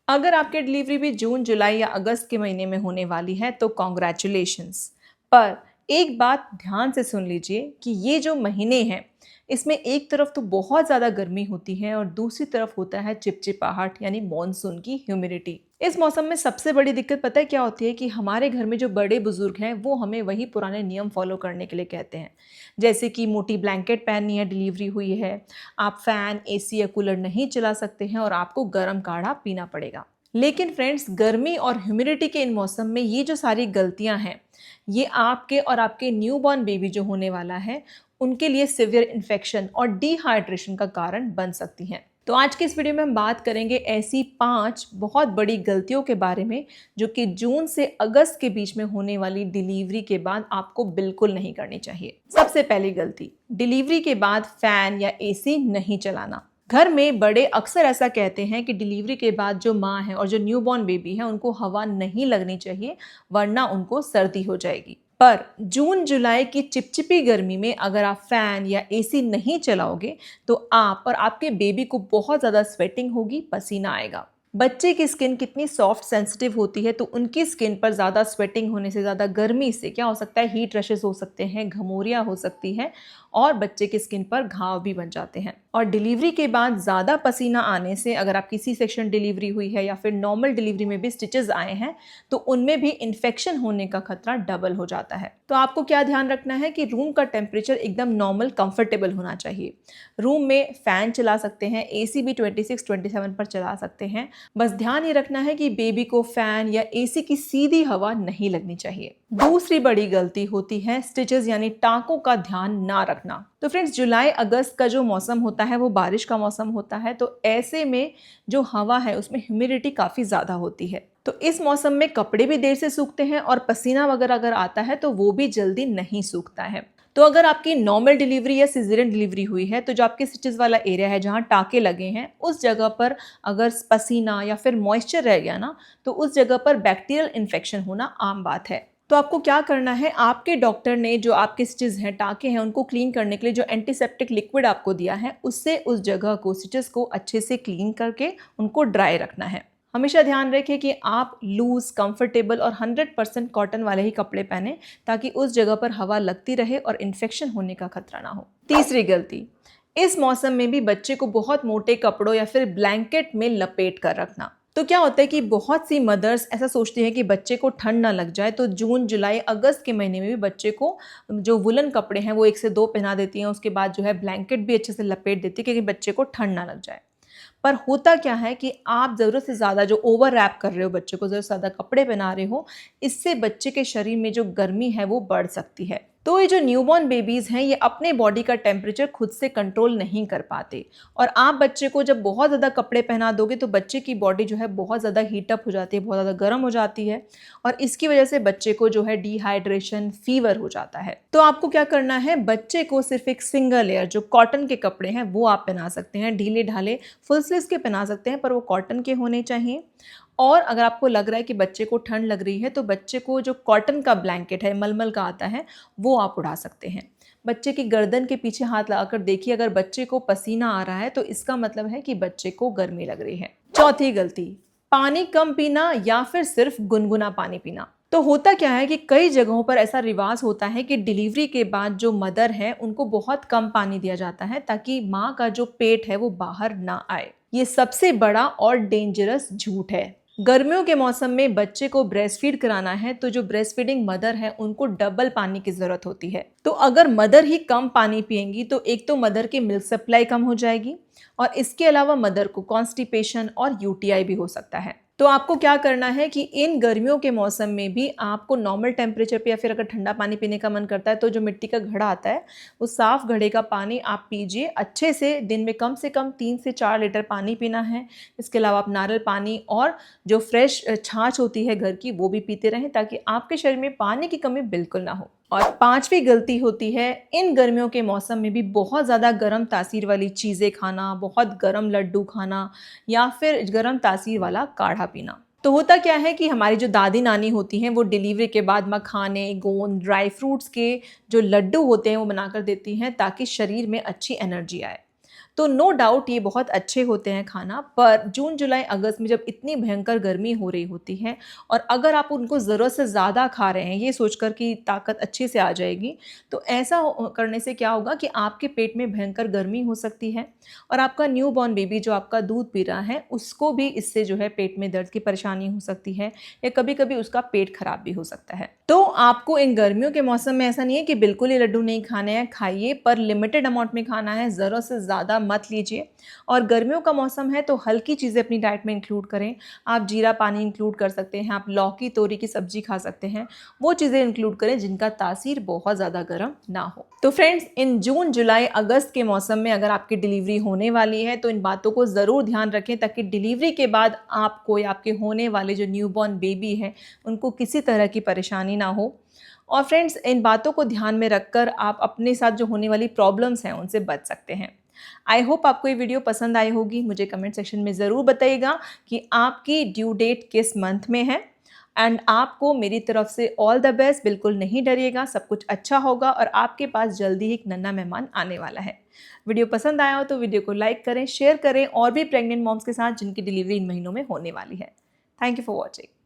अगर आपकी डिलीवरी भी जून, जुलाई या अगस्त के महीने में होने वाली है तो कॉन्ग्रेचुलेशंस। पर एक बात ध्यान से सुन लीजिए कि ये जो महीने हैं, इसमें एक तरफ तो बहुत ज़्यादा गर्मी होती है और दूसरी तरफ होता है चिपचिपाहट यानी मॉनसून की ह्यूमिडिटी। इस मौसम में सबसे बड़ी दिक्कत पता है क्या होती है कि हमारे घर में जो बड़े बुजुर्ग हैं वो हमें वही पुराने नियम फॉलो करने के लिए कहते हैं। जैसे कि मोटी ब्लैंकेट पहननी है, डिलीवरी हुई है, आप फैन, एसी या कूलर नहीं चला सकते हैं और आपको गर्म काढ़ा पीना पड़ेगा। लेकिन फ्रेंड्स, गर्मी और ह्यूमिडिटी के इन मौसम में ये जो सारी गलतियां हैं, ये आपके और आपके न्यूबॉर्न बेबी जो होने वाला है उनके लिए सिवियर इन्फेक्शन और डिहाइड्रेशन का कारण बन सकती हैं। तो आज के इस वीडियो में हम बात करेंगे ऐसी 5 बहुत बड़ी गलतियों के बारे में जो कि जून से अगस्त के बीच में होने वाली डिलीवरी के बाद आपको बिल्कुल नहीं करनी चाहिए। सबसे पहली गलती, डिलीवरी के बाद फैन या एसी नहीं चलाना। घर में बड़े अक्सर ऐसा कहते हैं कि डिलीवरी के बाद जो माँ है और जो न्यूबॉर्न बेबी है उनको हवा नहीं लगनी चाहिए, वरना उनको सर्दी हो जाएगी। पर जून जुलाई की चिपचिपी गर्मी में अगर आप फैन या एसी नहीं चलाओगे तो आप और आपके बेबी को बहुत ज़्यादा स्वेटिंग होगी, पसीना आएगा। बच्चे की स्किन कितनी सॉफ्ट सेंसिटिव होती है, तो उनकी स्किन पर ज़्यादा स्वेटिंग होने से, ज़्यादा गर्मी से क्या हो सकता है, हीट रशेस हो सकते हैं, घमौरियाँ हो सकती हैं और बच्चे की स्किन पर घाव भी बन जाते हैं। और डिलीवरी के बाद ज़्यादा पसीना आने से, अगर आपकी सी सेक्शन डिलीवरी हुई है या फिर नॉर्मल डिलीवरी में भी स्टिचेस आए हैं, तो उनमें भी इन्फेक्शन होने का खतरा डबल हो जाता है। तो आपको क्या ध्यान रखना है कि रूम का टेम्परेचर एकदम नॉर्मल कंफर्टेबल होना चाहिए। रूम में फैन चला सकते हैं, एसी भी 26-27 पर चला सकते हैं। बस ध्यान ये रखना है कि बेबी को फैन या एसी की सीधी हवा नहीं लगनी चाहिए। दूसरी बड़ी गलती होती है स्टिचेस यानी टाँकों का ध्यान ना रखना। तो फ्रेंड्स, जुलाई अगस्त का जो मौसम होता है वो बारिश का मौसम होता है, तो ऐसे में जो हवा है उसमें ह्यूमिडिटी काफ़ी ज़्यादा होती है। तो इस मौसम में कपड़े भी देर से सूखते हैं और पसीना वगैरह अगर आता है तो वो भी जल्दी नहीं सूखता है। तो अगर आपकी नॉर्मल डिलीवरी या सिजेरियन डिलीवरी हुई है तो जो आपके स्टिचेस वाला एरिया है जहाँ टाँके लगे हैं, उस जगह पर अगर पसीना या फिर मॉइस्चर रह गया ना, तो उस जगह पर बैक्टीरियल इन्फेक्शन होना आम बात है। तो आपको क्या करना है, आपके डॉक्टर ने जो आपके स्टिचेस हैं, टाँके हैं, उनको क्लीन करने के लिए जो एंटीसेप्टिक लिक्विड आपको दिया है, उससे उस जगह को, स्टिचेस को अच्छे से क्लीन करके उनको ड्राई रखना है। हमेशा ध्यान रखें कि आप लूज, कंफर्टेबल और 100% कॉटन वाले ही कपड़े पहने ताकि उस जगह पर हवा लगती रहे और इन्फेक्शन होने का खतरा ना हो। तीसरी गलती, इस मौसम में भी बच्चे को बहुत मोटे कपड़ों या फिर ब्लैंकेट में लपेट कर रखना। तो क्या होता है कि बहुत सी मदर्स ऐसा सोचती हैं कि बच्चे को ठंड ना लग जाए, तो जून, जुलाई, अगस्त के महीने में भी बच्चे को जो वुलन कपड़े हैं वो 1 से 2 पहना देती हैं। उसके बाद जो है ब्लैंकेट भी अच्छे से लपेट देती है क्योंकि बच्चे को ठंड ना लग जाए। पर होता क्या है कि आप ज़रूरत से ज़्यादा जो ओवर रैप कर रहे हो, बच्चे को ज़रूरत से ज़्यादा कपड़े पहना रहे हो, इससे बच्चे के शरीर में जो गर्मी है वो बढ़ सकती है। तो ये जो न्यूबॉर्न बेबीज़ हैं, ये अपने बॉडी का टेम्परेचर खुद से कंट्रोल नहीं कर पाते और आप बच्चे को जब बहुत ज़्यादा कपड़े पहना दोगे तो बच्चे की बॉडी जो है बहुत ज़्यादा हीट अप हो जाती है, बहुत ज़्यादा गर्म हो जाती है और इसकी वजह से बच्चे को जो है डिहाइड्रेशन, फीवर हो जाता है। तो आपको क्या करना है, बच्चे को सिर्फ एक सिंगल लेयर जो कॉटन के कपड़े हैं वो आप पहना सकते हैं। ढीले ढाले फुल स्लीव्स के पहना सकते हैं, पर वो कॉटन के होने चाहिए। और अगर आपको लग रहा है कि बच्चे को ठंड लग रही है तो बच्चे को जो कॉटन का ब्लैंकेट है, मलमल का आता है, वो आप उड़ा सकते हैं। बच्चे की गर्दन के पीछे हाथ लगाकर देखिए, अगर बच्चे को पसीना आ रहा है तो इसका मतलब है कि बच्चे को गर्मी लग रही है। चौथी गलती, पानी कम पीना या फिर सिर्फ गुनगुना पानी पीना। तो होता क्या है कि कई जगहों पर ऐसा रिवाज होता है कि डिलीवरी के बाद जो मदर है उनको बहुत कम पानी दिया जाता है ताकि माँ का जो पेट है वो बाहर ना आए। ये सबसे बड़ा और डेंजरस झूठ है। गर्मियों के मौसम में बच्चे को ब्रेस्ट फीड कराना है तो जो ब्रेस्ट फीडिंग मदर है उनको डबल पानी की जरूरत होती है। तो अगर मदर ही कम पानी पिएंगी तो एक तो मदर की मिल्क सप्लाई कम हो जाएगी और इसके अलावा मदर को कॉन्स्टिपेशन और यूटीआई भी हो सकता है। तो आपको क्या करना है कि इन गर्मियों के मौसम में भी आपको नॉर्मल टेम्परेचर पे या फिर अगर ठंडा पानी पीने का मन करता है तो जो मिट्टी का घड़ा आता है, उस साफ घड़े का पानी आप पीजिए अच्छे से। दिन में कम से कम 3 से 4 लीटर पानी पीना है। इसके अलावा आप नारियल पानी और जो फ्रेश छाछ होती है घर की, वो भी पीते रहें ताकि आपके शरीर में पानी की कमी बिल्कुल ना हो। और पांचवी गलती होती है इन गर्मियों के मौसम में भी बहुत ज़्यादा गर्म तासीर वाली चीज़ें खाना, बहुत गर्म लड्डू खाना या फिर गर्म तासीर वाला काढ़ा पीना। तो होता क्या है कि हमारी जो दादी नानी होती हैं वो डिलीवरी के बाद मखाने, गोंद, ड्राई फ्रूट्स के जो लड्डू होते हैं वो बनाकर देती हैं ताकि शरीर में अच्छी एनर्जी आए। तो नो डाउट ये बहुत अच्छे होते हैं खाना, पर जून जुलाई अगस्त में जब इतनी भयंकर गर्मी हो रही होती है और अगर आप उनको ज़रूरत से ज़्यादा खा रहे हैं ये सोचकर कि ताकत अच्छे से आ जाएगी, तो ऐसा करने से क्या होगा कि आपके पेट में भयंकर गर्मी हो सकती है और आपका न्यू बॉर्न बेबी जो आपका दूध पी रहा है उसको भी इससे जो है पेट में दर्द की परेशानी हो सकती है या कभी कभी उसका पेट खराब भी हो सकता है। तो आपको इन गर्मियों के मौसम में ऐसा नहीं है कि बिल्कुल ही लड्डू नहीं खाने हैं, खाइए, पर लिमिटेड अमाउंट में खाना है, ज़रूरत से ज़्यादा मत लीजिए। और गर्मियों का मौसम है तो हल्की चीज़ें अपनी डाइट में इंक्लूड करें। आप जीरा पानी इंक्लूड कर सकते हैं, आप लौकी तोरी की सब्जी खा सकते हैं, वो चीज़ें इंक्लूड करें जिनका तासीर बहुत ज़्यादा गर्म ना हो। तो फ्रेंड्स, इन जून जुलाई अगस्त के मौसम में अगर आपकी डिलीवरी होने वाली है तो इन बातों को ज़रूर ध्यान रखें ताकि डिलीवरी के बाद आपको या आपके होने वाले जो न्यूबॉर्न बेबी हैं उनको किसी तरह की परेशानी ना हो। और फ्रेंड्स, इन बातों को ध्यान में रखकर आप अपने साथ जो होने वाली प्रॉब्लम्स हैं उनसे बच सकते हैं। आई होप आपको ये वीडियो पसंद आई होगी। मुझे कमेंट सेक्शन में ज़रूर बताइएगा कि आपकी ड्यू डेट किस मंथ में है। एंड आपको मेरी तरफ से ऑल द बेस्ट। बिल्कुल नहीं डरिएगा, सब कुछ अच्छा होगा और आपके पास जल्दी ही एक नन्हा मेहमान आने वाला है। वीडियो पसंद आया हो तो वीडियो को लाइक करें, शेयर करें और भी प्रेग्नेंट मॉम्स के साथ जिनकी डिलीवरी इन महीनों में होने वाली है। Thank you for watching.